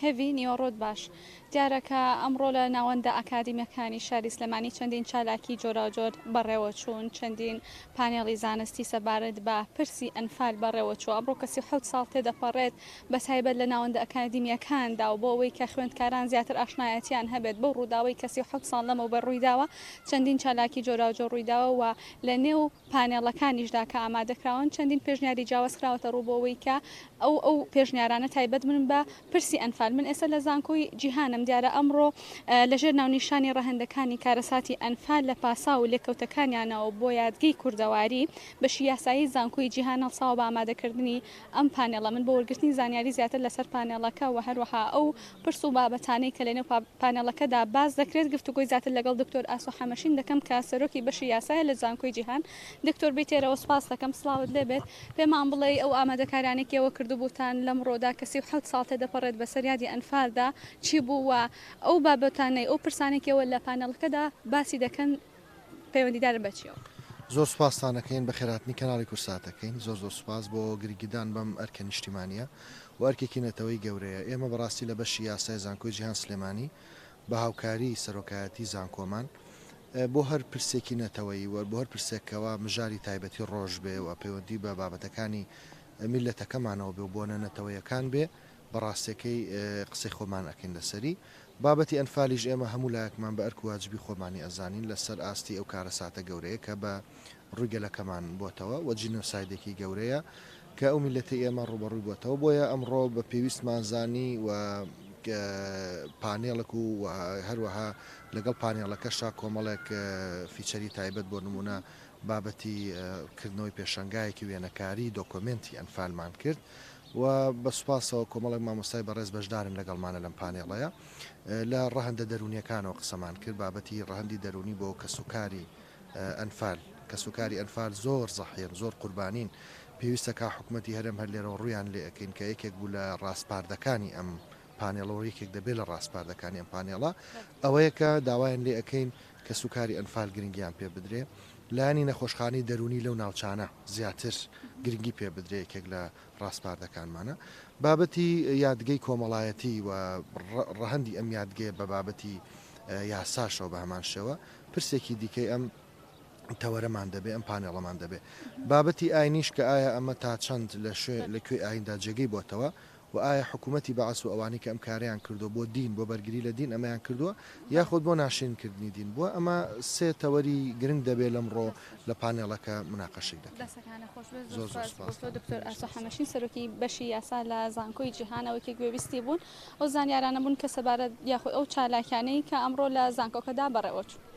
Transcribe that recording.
هێڤی نیوەڕۆت باش دیارەکە ئەمڕۆ لە ناوەندە ئاکادیمیەکانی شاری سلێمانی چەندین چالاکی جۆراوجۆر بەڕێوە چوون چەندین پانێڵی زانستی سەبارەت بە پرسی ئەنفال بەڕێوە چوو ئەمڕۆ کەسی حوت ساڵ تێدەپەڕێت بە تایبەت لە ناوەندە ئەکادیمیەکاندا و بۆ ئەوەی کە خوێندکاران زیاتر ئاشنایەتیان هەبێت بۆ ڕووداوی کەسی حوت ساڵ لەمەوبەر ڕوویداوە چەندین چالاکی جۆراوجۆر ڕوویداوە و لە نێو پانێڵەکانیشدا کە ئامادەکراون چەندین پێشنیاری جیاوازکراوەتە ڕوو بۆەوەی کە ئەو پێشنیارانە تایبەت من بە پرسی ئەنفال من ئێستا لە زانکۆی جیهانم دیارە ئەمڕۆ لەژێر ناونیشانی ڕەهندەکانی کارەساتی ئەنفال لە پاسا و لێکەوتەکانیانەوە بۆ یادگەی کوردەواری بەشی یاسایی زانکۆی جیهان هەڵساوە بە ئامادەکردنی ئەم پانێڵە من بۆ وەرگرتنی زانیاری زیاتر لەسەر پانێڵەکە و هەروەها ئەو پرس و بابەتانەی کە لەنێو پانێڵەکەدا باز دەکرێت گفتوگۆی زیاتر لەگەڵ دکتۆر ئاسۆ حەمەشین دەکەم کە سەرۆکی بەشی یاسایە لە زانکۆی جیهان دکتۆر بیتێرەوە سپاس دەکەم سڵاوت لێبێت پێمان بڵێ ئەو ئامادەکارانێکیەوە کردوبووتان لەمڕۆدا کەسی حوت ساڵ تێدەپەڕێت بەسەر یادی ئەنفالدا چی بووە ئەو بابەتانەی ئەو پرسانێکەوە لە پانێڵەکەدا باسی دەکەن پەیوەندیدارن بەچیەوە. زۆر سوپاسانەکەین بە خێراتنی کەناڵی کورساتەکەین زۆر سوپاس بۆ گرنگیدان بەم ئەرکە نیشتیمانیە و ئەرکێکی نەتەوەی گەورەیە ئێمە بەڕاستی لە بەشی یاسای زانکۆی جیهان سلێمانی بە هاوکاری سەرۆکایەتی زانکۆمان بۆ هەر پرسێکی نەتەوەی و بۆ هەر پرسێکەوە مژاری تایبەتی ڕۆژ بێ و پەیوەندی بە بابەتەکانی میلەتەکەمانەوە بێ بۆ نەتەوەیەکان بێ بەڕاستیەکەی قسەی خۆمان ئەکەین لەسەری بابەتی ئەنفالیش ئێمە هەموو لایەکمان بە ئەرک واجبی خۆمانی ئەزانین لەسەر ئاستی ئەو کارەساتە گەورەیە کە بە ڕووگەلەکەمان بۆتەوە و جینۆسایدێکی گەورەیە کە ئەو میلەتی ئێمە ڕوبەڕووی بۆتەوە بۆیە ئەمڕۆ بە پێویستمان زانی و پانێڵک و هەروەها لەگەڵ پانێڵەکەشا کۆمەڵێک فیچەری تایبەت بۆ نمونە بابەتی کردنەوەی پێشنگایەکی وێنەکاری دۆکۆمنتی ئەنفالمان کرد و بە سوپاسەوە کۆمەڵێک مامۆستای بەڕێز بەشدارن لەگەڵمانە لەم پانێڵەیە لە ڕەهەندە دەرونیەکانەوە قسەمان کرد بابەتی ڕەهەندی دەرونی بۆ کەسوکاری ئەنفال کەسوکاری ئەنفال زۆر زەحیر زۆر قوربانین پێویستە کا حکوومەتی هەرم هەر لێرە ڕویان لێ ئەەکەین کە یەکێک بوو لە ڕاستپاردەکانی ئەم پانێڵەوە یەکێک دەبێت لە ڕاستپاردەکانی ئەم پانێڵە ئەوەیە کە داوایان لێ ئەەکەین کە سوکاری ئەنفال گرنگیان پێ بدرێ لانی نەخۆشخانی دەرونی لەو ناوچانە زیاتر گرنگی پێ بدرێ یەکێک لە ڕاستپاردەکانمانە بابەتی یادگەی کۆمەڵایەتی و ڕەهەندی ئەم یادگەیە بە بابەتی یاساشەوە بە هەمان شێوە پرسێکی دیکەی ئەم تەوەرەمان دەبێ ئەم پانێڵەمان دەبێ بابەتی ئاینیش کە ئایا ئەمە تا چەند لەکوێ ئایندا جێگەی بۆتەوە و ئایا حکوومەتی بەعس و ئەوانی کە ئەم کاریان کردو بۆ دین بۆ بەرگری لە دین ئەمەیان کردووە یاخود بۆ ناشرینکردنی دین بووە ئەمە سێ تەوەری گرنگ دەبێت لەمڕۆ لە پانێڵەکە مناقەشەی دەکەن دکتۆر ئاسۆ حەمەشین سەرۆکی بەشی یاسا لە زانکۆی جیهانەوەی گوێویستی بوون ئەو زانیارانە بوون کە سەبارەت یاخۆی ئەو چالاکیانەی کە ئەمڕۆ لە زانکۆکەدا بەڕێوە چوو.